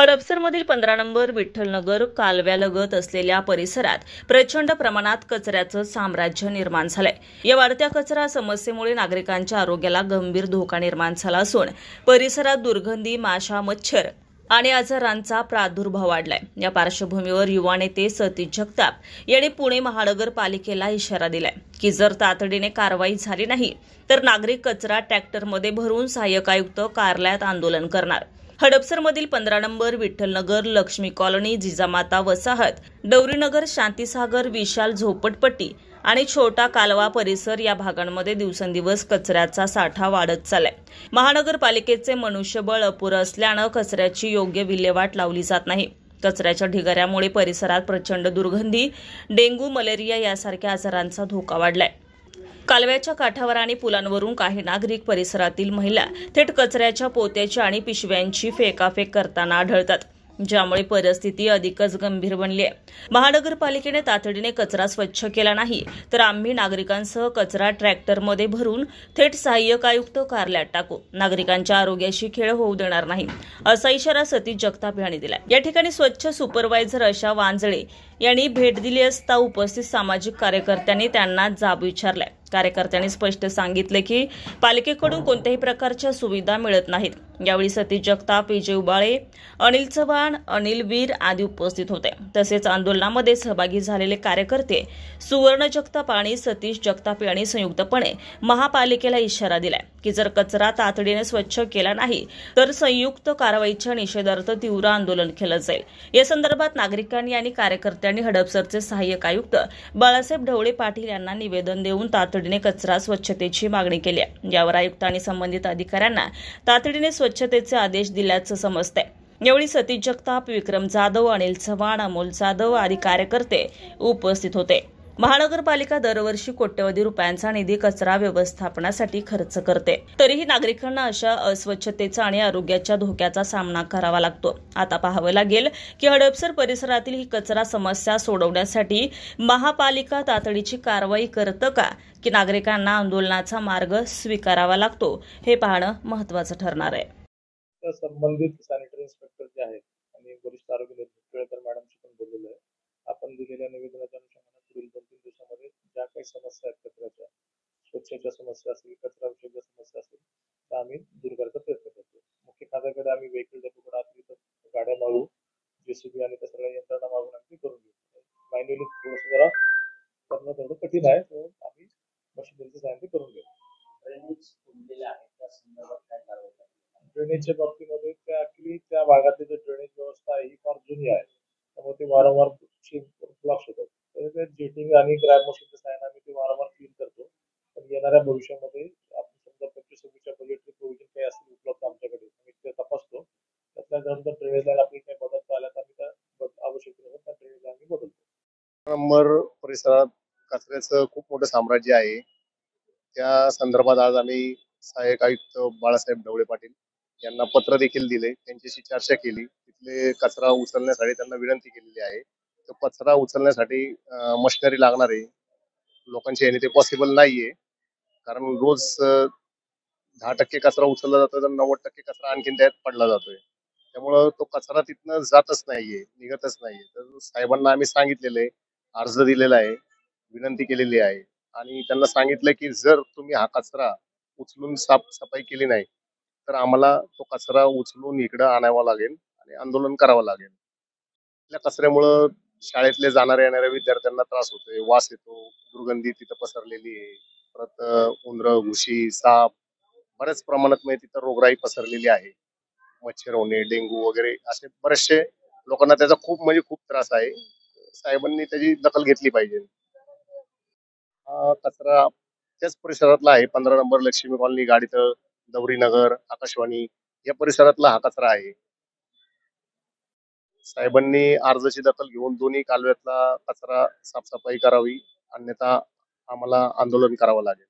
हडपसरमधील 15 number Vitthalnagar कालव्यालगत असलेल्या परिसरात प्रचंड प्रमाणात कचऱ्याचं साम्राज्य निर्माण झालंय। या वाढत्या कचरा समस्येमुळे नागरिकांच्या आरोग्याला गंभीर धोका निर्माण झाला असून परिसरात दुर्गंधी, माशा, मच्छर आणि आजारांचा प्रादुर्भाव वाढलाय। या पार्श्वभूमीवर युवा नेते सतीश जगताप यांनी पुणे महानगरपालिकेला इशारा दिलाय की जर तातडीने कारवाई झाली नाही तर नागरिक कचरा ट्रॅक्टरमध्ये भरून सहाय्यक आयुक्त कार्यालयात आंदोलन करणार। हडपसरमधील 15 नंबर विठ्ठलनगर, लक्ष्मी कॉलनी, जिजामाता वसाहत, डवरीनगर, शांतीसागर, विशाल झोपडपट्टी आणि छोटा कालवा परिसर या भागांमध्ये दिवसेंदिवस कचऱ्याचा साठा वाढत चाललाय। महानगरपालिकेचे मनुष्यबळ अपुरं असल्यानं कचऱ्याची योग्य विल्हेवाट लावली जात नाही। कचऱ्याच्या ढिगाऱ्यामुळे परिसरात प्रचंड दुर्गंधी, डेंग्यू, मलेरिया यासारख्या आजारांचा धोका वाढलाय। कालव्याच्या काठावर आणि पुलांवरून काही नागरिक परिसरातील महिला थेट कचऱ्याच्या पोत्याची आणि पिशव्यांची फेकाफेक करताना आढळतात, ज्यामुळे परिस्थिती अधिकच गंभीर बनली आहे। महानगरपालिकेने तातडीने कचरा स्वच्छ केला नाही तर आम्ही नागरिकांसह कचरा ट्रॅक्टरमध्ये भरून थेट सहाय्यक आयुक्त कार्यालयात टाकू, नागरिकांच्या आरोग्याशी खेळ होऊ देणार नाही, असा इशारा सतीश जगताप यांनी दिला। या ठिकाणी स्वच्छ सुपरवायझर आशा वांजळे यांनी भेट दिली असता उपस्थित सामाजिक कार्यकर्त्यांनी त्यांना जाब विचारलाय। कार्यकर्त्यांनी स्पष्ट सांगितले की पालिकेकडून कोणत्याही प्रकारच्या सुविधा मिळत नाहीत। यावेळी सतीश जगताप, विजय उबाळे, अनिल चव्हाण, अनिल वीर आदी उपस्थित होते। तसेच आंदोलनामध्ये सहभागी झालेले कार्यकर्ते सुवर्ण जगताप आणि सतीश जगताप यांनी संयुक्तपणे महापालिकेला इशारा दिलाय की जर कचरा तातडीने स्वच्छ केला नाही तर संयुक्त कारवाईच्या निषेधार्थ तीव्र आंदोलन केलं जाईल। या संदर्भात नागरिकांनी आणि कार्यकर्त्यांनी हडपसरचे सहाय्यक आयुक्त बाळासाहेब ढवळे पाटील यांना निवेदन देऊन तातडीने कचरा स्वच्छतेची मागणी केली आहे। यावर आयुक्त आणि संबंधित अधिकाऱ्यांना तातडीने स्वच्छतेचे आदेश दिल्याचं समजतंय। यावेळी सतीश जगताप, विक्रम जाधव, अनिल चव्हाण, अमोल जाधव आदी कार्यकर्ते उपस्थित होते। महानगरपालिका दरवर्षी कोट्यवधी रुपयांचा निधी कचरा व्यवस्थापनासाठी खर्च करते, तरीही नागरिकांना अशा अस्वच्छतेचा आणि आरोग्याच्या धोक्याचा सामना करावा लागतो। आता पाहावं लागेल की हडपसर परिसरातील ही कचरा समस्या सोडवण्यासाठी महापालिका तातडीची कारवाई करतं का की नागरिकांना आंदोलनाचा मार्ग स्वीकारावा लागतो, हे पाहणं महत्त्वाचं ठरणार आहे। संबंधित सॅनिटरी इन्स्पेक्टर जे आहेत आणि वरिष्ठ आरोग्य अधिकारी मॅडमशी पण बोललेलं आहे। आपण दिलेल्या निवेदनाच्या अनुषंगाने पुढील 2-3 दिवसामध्ये ज्या काही समस्या आहेत कचऱ्याच्या, स्वच्छतेच्या समस्या असतील, कचरा विषयीच्या समस्या असतील, त्या आम्ही दूर करायचा प्रयत्न करतो। मुख्य खात्याकडे आम्ही व्हेकल डेपोकडे असली तर गाड्या मागू, जेसीबी आणि त्या सगळ्या यंत्रणा मागून आम्ही करून घेऊ। मॅन्युअली थोडंसं जरा करणं थोडं कठीण आहे, तो आम्ही मशिनरीच्या सहाय्याने करून घेऊ। ड्रेनेजच्या बाबतीमध्ये त्या ऍक्च्युली त्या भागातली जी ड्रेनेज व्यवस्था आहे ही फार जुनी आहे, त्यामुळे ते वारंवार ब्लॉक्स होतात। तर ते जेटिंग आणि ग्रॅब मशीनच्या सहाय्याने आम्ही ते वारंवार क्लीन करतो। पण येणाऱ्या भविष्यामध्ये आपण समजा 25-26च्या बजेटचे प्रोव्हिजन काही असतील उपलब्ध आमच्याकडे, आम्ही ते तपासतो। त्यातल्या जर ड्रेनेज लाईन आपली काही बदलता आल्या तर आम्ही त्या आवश्यकतेनुसार त्या ड्रेनेज लाईन आम्ही बदलतो। नंबर परिसरात कचऱ्याचं खूप मोठं साम्राज्य आहे। त्या संदर्भात आज आम्ही सहाय्यक आयुक्त बाळासाहेब ढवळे पाटील यांना पत्र देखील दिले, त्यांच्याशी चर्चा केली, तिथले कचरा उचलण्यासाठी त्यांना विनंती केलेली आहे। तो कचरा उचलण्यासाठी मशिनरी लागणार आहे, लोकांच्या याने ते पॉसिबल नाहीये, कारण रोज 10% कचरा उचलला जातो तर 90% कचरा आणखीन त्यात पडला जातोय, त्यामुळं तो कचरा तिथनं जातच नाहीये, निघतच नाहीये। तर साहेबांना आम्ही सांगितलेलं आहे, अर्ज दिलेला आहे, विनंती केलेली आहे आणि त्यांना सांगितलं की जर तुम्ही हा कचरा उचलून साफसफाई केली नाही तर आम्हाला तो कचरा उचलून इकडं आणावा लागेल आणि आंदोलन करावं लागेल। त्या कचऱ्यामुळं शाळेतले जाणाऱ्या येणाऱ्या विद्यार्थ्यांना त्रास होतोय, वास येतो, दुर्गंधी तिथं पसरलेली आहे, परत उंदरं, घुशी, साप बऱ्याच प्रमाणात म्हणजे तिथं रोगराई पसरलेली आहे, मच्छर होणे, डेंग्यू वगैरे असे बरेचसे लोकांना त्याचा खूप त्रास आहे। साहेबांनी त्याची दखल घेतली पाहिजे। हा कचरा त्याच परिसरातला आहे, 15 नंबर लक्ष्मी कॉलनी, गाडीतळ, डवरीनगर, आकाशवाणी या परिसरातला हा कचरा आहे। साहेबांनी अर्जाची दखल घेऊन दोन्ही कालव्यातला कचरा साफसफाई करावी, अन्यथा आम्हाला आंदोलन करावं लागेल।